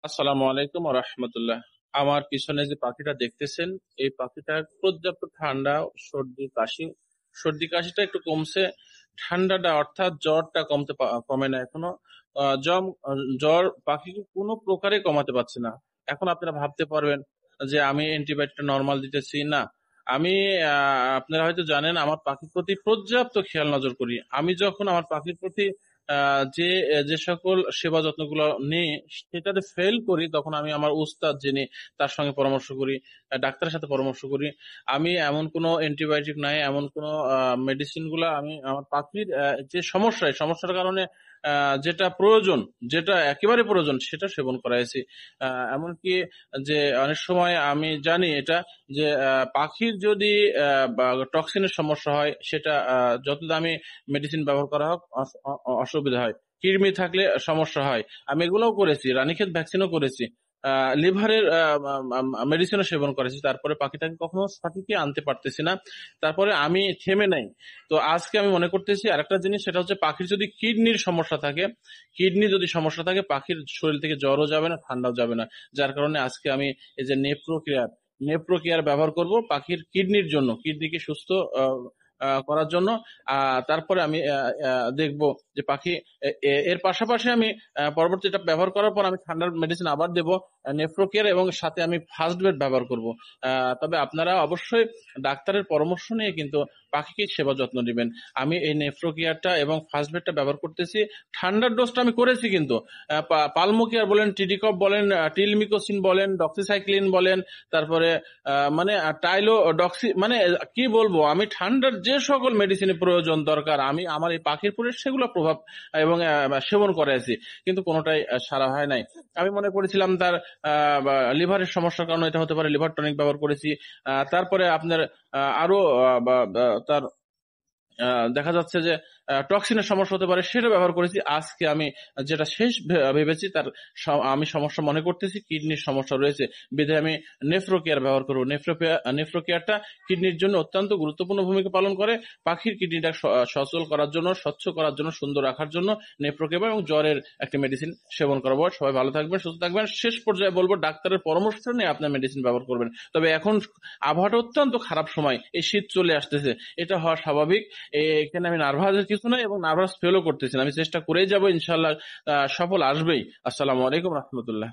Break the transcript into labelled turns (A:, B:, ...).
A: আসসালামু আলাইকুম ওয়া রাহমাতুল্লাহ। আমার পিছনে যে পাখিটা দেখতেছেন, এই পাখিটার পর্যাপ্ত ঠান্ডা, সর্দি, কাশি। সর্দি কাশিটা একটু কমছে, ঠান্ডাটা অর্থাৎ জ্বরটা কমে না এখনো। জ্বর পাখিকে কোনো প্রকারে কমাতে পারছে না। এখন আপনারা ভাবতে পারবেন যে আমি অ্যান্টিবায়োটিকটা নরমাল দিতেছি না। আমি আপনারা হয়তো জানেন আমার পাখির প্রতি পর্যাপ্ত খেয়াল নজর করি। আমি যখন আমার পাখির প্রতি যে যে সকল সেবা যত্নগুলো নিই সেটাতে ফেল করি, তখন আমি আমার উস্তাদ যিনি তার সঙ্গে পরামর্শ করি, ডাক্তারের সাথে পরামর্শ করি। আমি এমন কোনো অ্যান্টিবায়োটিক নাই, এমন কোনো মেডিসিন গুলা আমি আমার পাখির যে সমস্যা, এই সমস্যার কারণে যেটা প্রয়োজন, যেটা একেবারে প্রয়োজন সেটা সেবন করাইছি। এমনকি যে অনেক সময় আমি জানি এটা যে পাখির যদি টক্সিনের সমস্যা হয়, সেটা যত দামি মেডিসিন ব্যবহার করা হোক অসুবিধা হয়। কৃমি থাকলে সমস্যা হয়। আমি এগুলোও করেছি, রানীক্ষেত ভ্যাকসিনও করেছি, লিভারের মেডিসিনও সেবন করেছি, তারপরে পাখিটাকে কখনো সঠিকই আনতে পারতেছি না। তারপরে আমি থেমে নাই। তো আজকে আমি মনে করতেছি আরেকটা জিনিস, সেটা হচ্ছে পাখির যদি কিডনির সমস্যা থাকে, কিডনি যদি সমস্যা থাকে, পাখির শরীর থেকে জ্বরও যাবে না, ঠান্ডাও যাবে না। যার কারণে আজকে আমি এই যে নেপ্রো কেয়ার ব্যবহার করব পাখির কিডনির জন্য, কিডনিকে সুস্থ আহ, করার জন্য। তারপরে আমি দেখব যে পাখি এর পাশাপাশি আমি পরবর্তী এটা ব্যবহার করার পর আমি ঠান্ডার মেডিসিন আবার দেব, নেফ্রোকেয়ার, এবং সাথে আমি ফার্স্ট বেড ব্যবহার করব। তবে আপনারা অবশ্যই ডাক্তারের পরামর্শ নিয়ে কিন্তু পাখিকে সেবা যত্ন দিবেন। আমি এই নেফ্রোকেয়ারটা এবং ফার্স্ট বেডটা ব্যবহার করতেছি। ঠান্ডার ডোজটা আমি করেছি কিন্তু পালমোকেয়ার বলেন, টিডিকপ বলেন, টিলমিকোসিন বলেন, ডক্সিসাইক্লিন বলেন, তারপরে মানে টাইলোডক্সি, মানে কি বলবো, আমি ঠান্ডার যে সকল মেডিসিনের প্রয়োজন দরকার আমি আমার এই পাখির পরে সেগুলো প্রভাব এবং সেবন করেছি, কিন্তু কোনোটাই সারা হয় নাই। আমি মনে করেছিলাম তার লিভারের সমস্যার কারণে এটা হতে পারে, লিভার টনিক ব্যবহার করেছি। তারপরে আপনার আরো তার দেখা যাচ্ছে যে টক্সিনের সমস্যা হতে পারে, সেটা ব্যবহার করেছি। আজকে আমি যেটা শেষ ভেবেছি, তার আমি সমস্যা মনে করতেছি কিডনির সমস্যা রয়েছে, বিধায় আমি নেফ্রোকেয়ার ব্যবহার করবো। নেফ্রোকেয়ারটা কিডনির জন্য অত্যন্ত গুরুত্বপূর্ণ ভূমিকা পালন করে। পাখির কিডনিটা সচল করার জন্য, স্বচ্ছ করার জন্য, সুন্দর রাখার জন্য নেফ্রোকেয়ার এবং জ্বরের একটি মেডিসিন সেবন করাবো। সবাই ভালো থাকবেন, সুস্থ থাকবেন। শেষ পর্যায়ে বলবো ডাক্তারের পরামর্শ নিয়ে আপনার মেডিসিন ব্যবহার করবেন। তবে এখন আবহাওয়াটা অত্যন্ত খারাপ সময়, এই শীত চলে আসতেছে, এটা হওয়া স্বাভাবিক। এখানে আমি নার্ভাসের কিছু নাই এবং নার্ভাস ফিলও করতেছি না। আমি চেষ্টা করেই যাবো, ইনশাল্লাহ সফল আসবেই। আসসালামু আলাইকুম রহমতুল্লাহ।